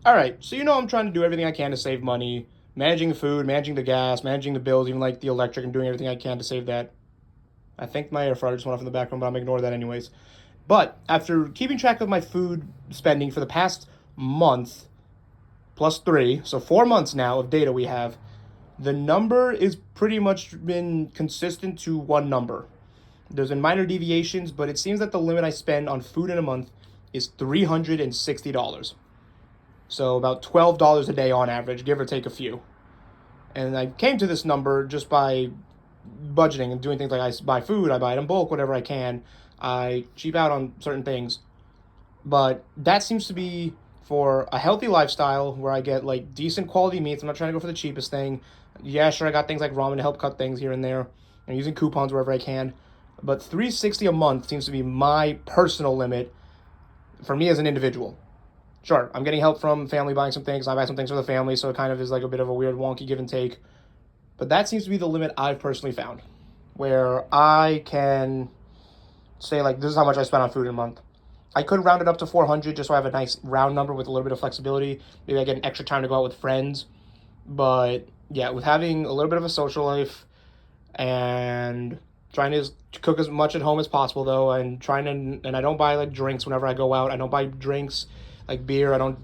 All right, so I'm trying to do everything I can to save money, managing the food, managing the gas, managing the bills, even like the electric, and doing everything I can to save that. I think my air fryer just went off in the background, but I'm ignore that anyways. But after keeping track of my food spending for the past month, plus 3, so 4 months now of data we have, the number is pretty much been consistent to one number. There's been minor deviations, but it seems that the limit I spend on food in a month is $360. So about $12 a day on average, give or take a few. And I came to this number just by budgeting and doing things like I buy food, I buy it in bulk, whatever I can. I cheap out on certain things. But that seems to be for a healthy lifestyle where I get like decent quality meats. I'm not trying to go for the cheapest thing. Yeah, sure, I got things like ramen to help cut things here and there. I'm using coupons wherever I can. But 360 a month seems to be my personal limit for me as an individual. Sure, I'm getting help from family buying some things. I buy some things for the family, so it kind of is like a bit of a weird, wonky give and take. But that seems to be the limit I've personally found, where I can say like this is how much I spent on food in a month. I could round it up to 400 just so I have a nice round number with a little bit of flexibility. Maybe I get an extra time to go out with friends. But yeah, with having a little bit of a social life and trying to cook as much at home as possible though, and I don't buy like drinks whenever I go out. I don't buy drinks like beer. I don't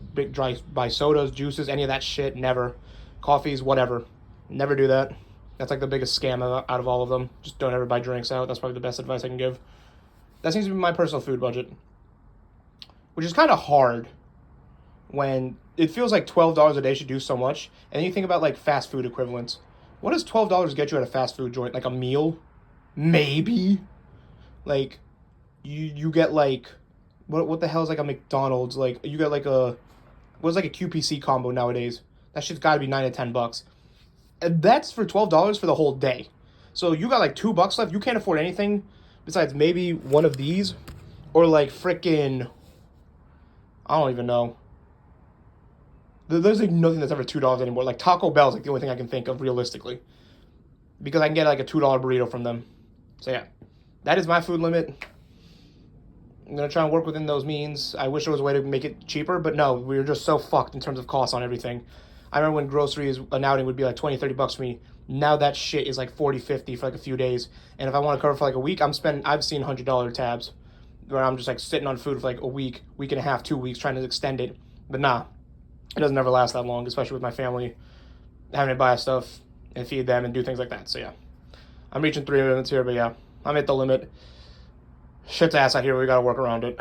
buy sodas, juices, any of that shit. Never. Coffees, whatever. Never do that. That's like the biggest scam out of all of them. Just don't ever buy drinks out. That's probably the best advice I can give. That seems to be my personal food budget, which is kind of hard when it feels like $12 a day should do so much. And then you think about like fast food equivalents. What does $12 get you at a fast food joint? Like a meal? Maybe. Like you get like what the hell is like a McDonald's? Like you get like a what's like a QPC combo nowadays? That shit's got to be $9 to $10. And that's for $12 for the whole day. So you got like $2 left. You can't afford anything besides maybe one of these, or like freaking I don't even know. There's like nothing that's ever $2 anymore. Like Taco Bell is like the only thing I can think of realistically, because I can get like a $2 burrito from them. So yeah, that is my food limit. I'm gonna try and work within those means. I wish there was a way to make it cheaper, but no, we were just so fucked in terms of costs on everything. I remember when groceries, an outing would be like 20, $30 for me. Now that shit is like 40, 50 for like a few days. And if I want to cover for like a week, I've seen $100 tabs where I'm just like sitting on food for like a week, week and a half, 2 weeks, trying to extend it. But nah, it doesn't ever last that long, especially with my family, having to buy stuff and feed them and do things like that. So yeah, I'm reaching 3 minutes here, but yeah, I'm at the limit. Shit's ass out here. We gotta work around it.